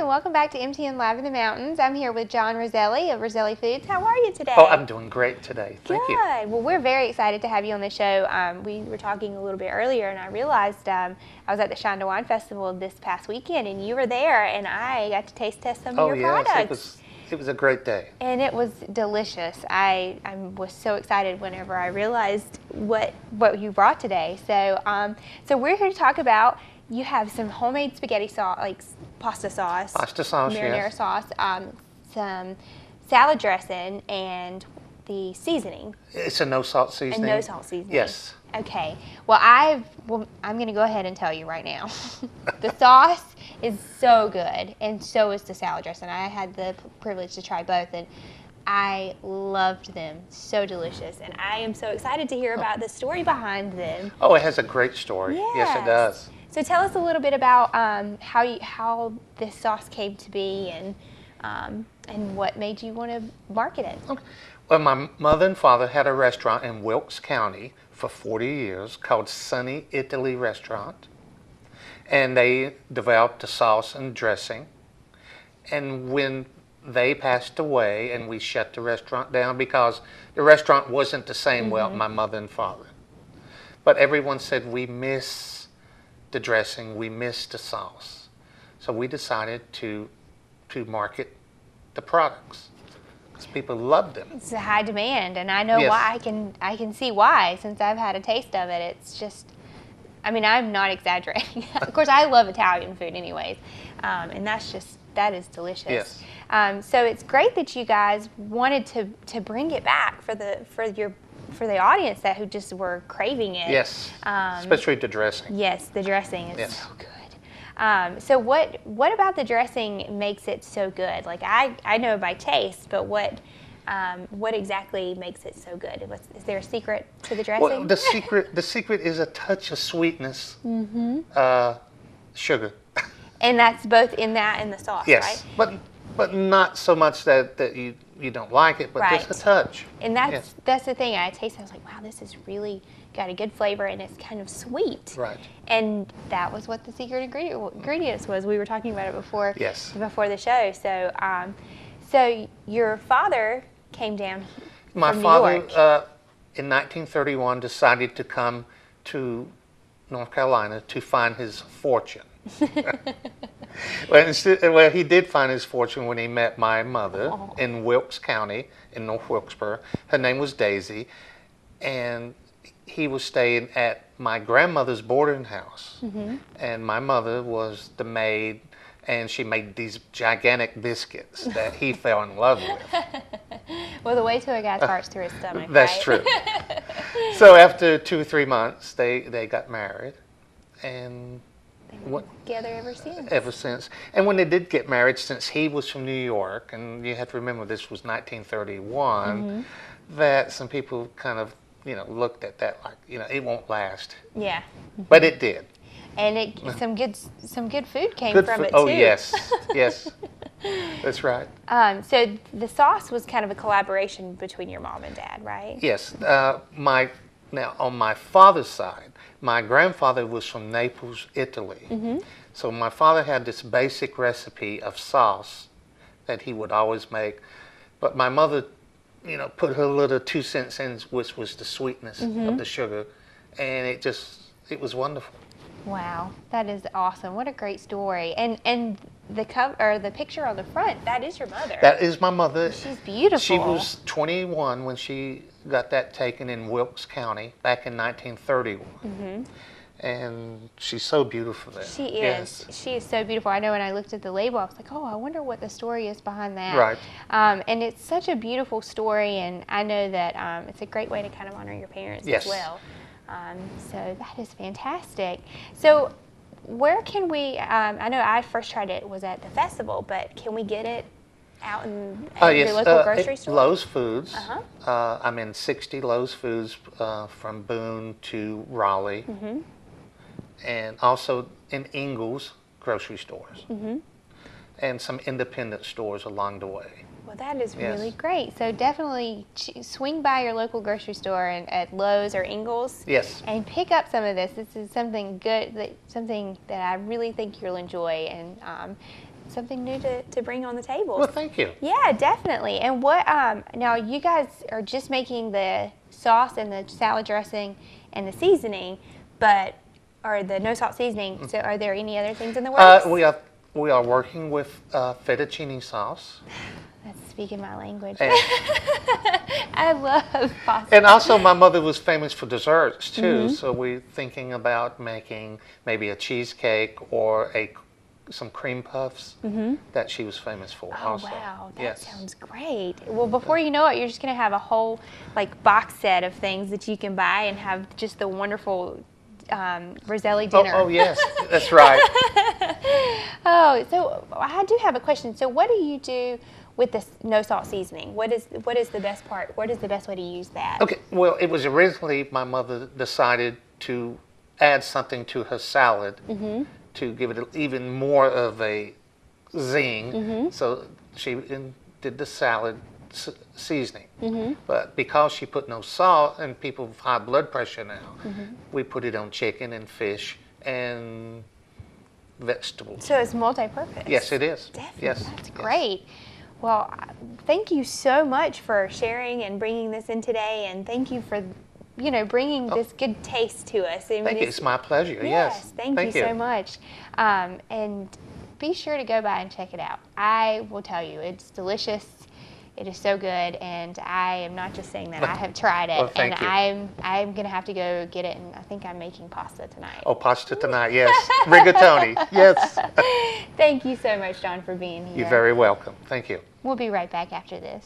welcome back to MTN Live in the Mountains. I'm here with John Roselli of Roselli Foods. How are you today? Oh, I'm doing great today. Thank you. Good. Well, we're very excited to have you on the show. We were talking a little bit earlier, and I realized I was at the Shine to Wine Festival this past weekend, and you were there, and I got to taste test some of your products. It was a great day. And it was delicious. I was so excited whenever I realized what you brought today. So we're here to talk about. You have some homemade spaghetti sauce, like pasta sauce, marinara yes. sauce, some salad dressing, and the seasoning. It's a no-salt seasoning. A no-salt seasoning. Yes. Okay. Well, I'm going to go ahead and tell you right now. The sauce is so good, and so is the salad dressing. I had the privilege to try both, and I loved them. So delicious, and I am so excited to hear about the story behind them. Oh, it has a great story. Yes, it does. So tell us a little bit about how this sauce came to be, and what made you want to market it. Okay. Well, my mother and father had a restaurant in Wilkes County for 40 years called Sunny Italy Restaurant, and they developed the sauce and dressing. And when they passed away, and we shut the restaurant down because the restaurant wasn't the same without my mother and father. But everyone said, we miss the dressing, we missed the sauce. So we decided to market the products because people loved them. It's a high demand, and I know why. I can see why, since I've had a taste of it. It's just, I mean, I'm not exaggerating. Of course, I love Italian food anyways, and that is delicious. Yes. So it's great that you guys wanted to bring it back for the audience who just were craving it. Yes, especially the dressing. Yes, the dressing is so good. So what about the dressing makes it so good? Like I know by taste, but what exactly makes it so good? Is there a secret to the dressing? Well, the secret is a touch of sweetness, sugar. And that's both in that and the sauce, yes, right? But not so much that you don't like it, but just a touch. And that's the thing. I tasted, I was like, wow, this is really got a good flavor, and it's kind of sweet. Right. And that was what the secret ingredients was. We were talking about it before the show. So your father came down from New York. In 1931, decided to come to North Carolina to find his fortune. Well, he did find his fortune when he met my mother in Wilkes County in North Wilkesboro. Her name was Daisy, and he was staying at my grandmother's boarding house. And my mother was the maid, and she made these gigantic biscuits that he fell in love with. Well, the way to a guy's heart's through his stomach. That's true. So after 2 or 3 months, they got married, and they've been together ever since. Ever since. And when they did get married, since he was from New York, and you have to remember this was 1931, that some people kind of, looked at that like, it won't last. Yeah. But it did. And some good food came from it too. Oh yes, yes, that's right. So the sauce was kind of a collaboration between your mom and dad, right? Yes. Now on my father's side, my grandfather was from Naples, Italy. So my father had this basic recipe of sauce that he would always make, but my mother, put her little 2 cents in, which was the sweetness of the sugar, and it was wonderful. Wow, that is awesome! What a great story! And the cover or the picture on the front, that is your mother. That is my mother. She's beautiful. She was 21 when she got that taken in Wilkes County back in 1931. And she's so beautiful there. She is. Yes. She is so beautiful. I know when I looked at the label, I was like, oh, I wonder what the story is behind that. Right. And it's such a beautiful story, and I know that it's a great way to kind of honor your parents as well. So that is fantastic. So where can we, I know I first tried it was at the festival, but can we get it out in your local grocery store? Lowe's Foods. I'm in 60 Lowe's Foods from Boone to Raleigh. And also in Ingles grocery stores. And some independent stores along the way. Well, that is really great. So definitely swing by your local grocery store at Lowe's or Ingles. Yes. And pick up some of this. This is something good, something that I really think you'll enjoy. And something new to bring on the table. Well, thank you. Yeah, definitely. And what now you guys are just making the sauce and the salad dressing and the seasoning, or the no salt seasoning. So are there any other things in the works? We are working with fettuccine sauce. That's speaking my language. And, I love pasta. and also, my mother was famous for desserts too. So we're thinking about making maybe a cheesecake or some cream puffs that she was famous for. Oh, also. wow, that sounds great. Well, before you know it, you're just going to have a whole box set of things that you can buy and have just the wonderful Roselli dinner. Oh, yes, that's right. Oh, so I do have a question. So what do you do with this no salt seasoning? What is the best part? What is the best way to use that? Okay, well, it was originally my mother decided to add something to her salad to give it even more of a zing. So she did the salad seasoning. But because she put no salt, and people with high blood pressure now, we put it on chicken and fish and vegetables. So it's multi-purpose. Yes, it is. Definitely. Yes. That's great. Well, thank you so much for sharing and bringing this in today, and thank you for bringing this good taste to us. I mean, Thank you. It's my pleasure. Yes. Thank you so much. And be sure to go by and check it out. I will tell you, it's delicious. It is so good, and I am not just saying that. I have tried it, Thank you. I'm going to have to go get it, and I think I'm making pasta tonight. Oh, pasta tonight, yes. Rigatoni, yes. Thank you so much, John, for being here. You're very welcome. Thank you. We'll be right back after this.